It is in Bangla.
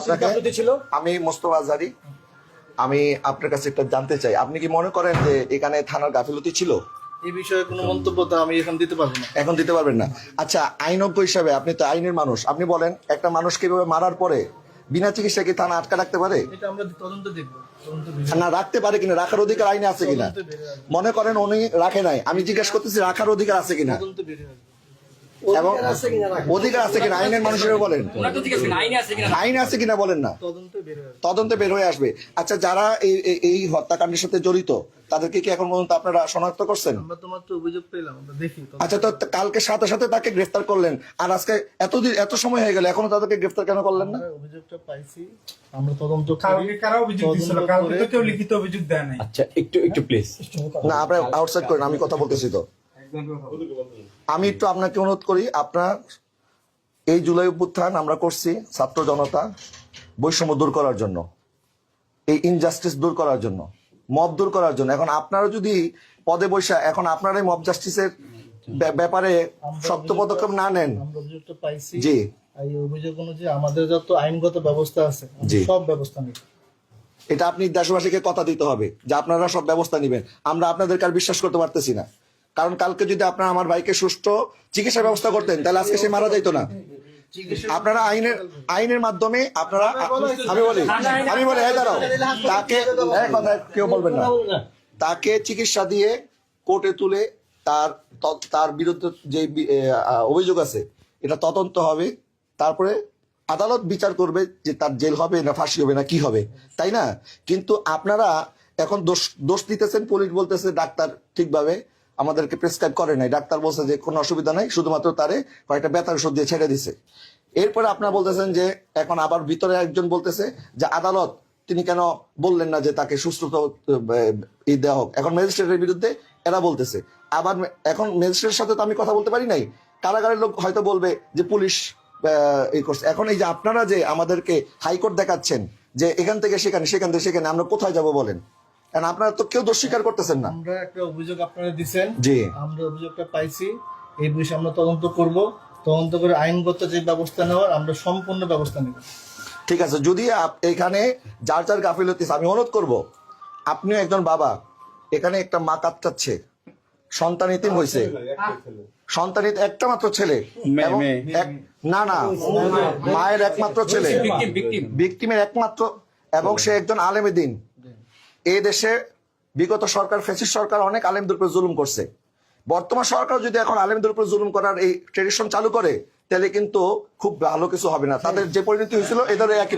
আপনাকে ছিল আমি মোস্তফা আজহারী। আমি আপনার কাছে একটা জানতে চাই, আপনি কি মনে করেন যে এখানে থানার গাফিলতি ছিল? এই বিষয়ে কোনো মন্তব্য তো আমি এখন দিতে পারবো না। এখন দিতে পারবেন না? আচ্ছা, আইনজ্ঞ হিসাবে আপনি তো আইনের মানুষ, আপনি বলেন একটা মানুষকে এভাবে মারার পরে বিনা চিকিৎসা কি থানা আটকা রাখতে পারে? এটা আমরা তদন্ত দেখবো, না রাখতে পারে কিনা, রাখার অধিকার আইনে আছে কিনা? মনে করেন উনি রাখে নাই, আমি জিজ্ঞেস করতেছি রাখার অধিকার আছে কিনা, তদন্ত বেরিয়ে আসবে। এবং অধিকার আছে কিনা আইনের মানুষের বলেন, আইন আছে কিনা বলেন না, তদন্ত বেরিয়ে আসবে। তদন্তে বের হয়ে আসবে। আচ্ছা, যারা এই হত্যাকাণ্ডের সাথে জড়িত তাদেরকে কি এখন পর্যন্ত আপনারা শনাক্ত করছেন? আমরা তো মাত্র অভিযোগ পেলাম, আমরা দেখি। আচ্ছা, তো কালকে সাথে সাথে তাকে গ্রেফতার করলেন, আর আজকে এত সময় হয়ে গেল এখনো তাদেরকে গ্রেফতার কেন করলেন না? আমরা অভিযোগটা পাইছি, আমরা তদন্ত করি। কালকে কারা অভিযোগ দিছিল? কালকে তো কেউ লিখিত অভিযোগ দেয় নাই। আচ্ছা, একটু প্লিজ। না, আপনার আউটসাইড করেন, আমি কথা বলতেছি তো। আমি একটু আপনাকে অনুরোধ করি, আপনার এই জুলাই অভ্যুত্থান আমরা করছি ছাত্র জনতা বৈষম্য দূর করার জন্য, এই ইনজাস্টিস দূর করার জন্য, মব দূর করার জন্য। এখন আপনারা যদি পদে বৈশা এখন আপনারা এই মব জাস্টিসের ব্যাপারে শক্ত পদক্ষেপ না নেন। আমরা অভিযোগটা পাইছি, জি, এই অভিযোগ অনুযায়ী আমাদের যত আইনগত ব্যবস্থা আছে জি, সব ব্যবস্থা নিব। এটা আপনি দেশবাসীকে কথা দিতে হবে যে আপনারা সব ব্যবস্থা নেবেন। আমরা আপনাদেরকে আর বিশ্বাস করতে পারতেছি না, কারণ কালকে যদি আপনারা আমার ভাইকে সুষ্ঠু চিকিৎসা ব্যবস্থা করতেন তাহলে আজকে সে মারা যাইতো না। আপনারা আইনের মাধ্যমে আপনারা, আমি বলি এই দাঁড়াও, তাকে কথা কেউ বলবেন না, তাকে চিকিৎসা দিয়ে কোর্টে তুলে তার বিরুদ্ধে যে অভিযোগ আছে এটা তদন্ত হবে, তারপরে আদালত বিচার করবে যে তার জেল হবে না ফাঁসি হবে না কি হবে, তাই না? কিন্তু আপনারা এখন দোষ দিতেছেন, পুলিশ বলতেছে ডাক্তার ঠিকভাবে আমাদেরকে প্রেসক্রাইব করে নাই, ডাক্তার বলছে যে কোনো অসুবিধা নাই, শুধুমাত্র তারে কয়েকটা ব্যথার ওষুধ দিয়ে ছেড়ে দিছে। এরপরে আপনারা বলতেছেন যে এখন আবার ভিতরে একজন বলতেছে যে আদালত তিনি কেন বললেন না যে তাকে সুস্থতা দেওয়া হোক। এখন ম্যাজিস্ট্রেটের বিরুদ্ধে এরা বলতেছে, আবার এখন ম্যাজিস্ট্রেটের সাথে তো আমি কথা বলতে পারি নাই, কারাগারের লোক হয়তো বলবে যে পুলিশ এই করছে। এখন এই যে আপনারা যে আমাদেরকে হাইকোর্ট দেখাচ্ছেন যে এখান থেকে সেখানে, সেখান থেকে সেখানে, আমরা কোথায় যাব বলেন? কারণ আপনারা তো কেউ দোষ স্বীকার করতেছেন না। আমরা একটা অভিযোগ আপনারা দিচ্ছেন, জি, আমরা অভিযোগটা পাইছি, এই বিষয়ে আমরা তদন্ত করব, তদন্ত করে আইনগত যে ব্যবস্থা নেওয়ার আমরা সম্পূর্ণ ব্যবস্থা নেব। ঠিক আছে। যদি এখানে যার যার গাফিলতি, আমি অনুরোধ করব, আপনিও একজন বাবা, এখানে একটা মা কাঁদছে, সন্তান ইতিম হয়েছে, সন্তান একটা মাত্র ছেলে, এবং না মায়ের একমাত্র ছেলে, ভিকটিমের একমাত্র, এবং সে একজন আলেমে দ্বীন। এই দেশে বিগত সরকার, ফ্যাসিস্ট সরকার অনেক আলেমদের উপর জুলুম করছে। বর্তমান সরকার যদি এখন আলেমদের উপর জুলুম করার এই ট্রেডিশন চালু করে তাহলে কিন্তু খুব ভালো কিছু হবে না। তাদের যে পরিণতি হয়েছিল এদের একই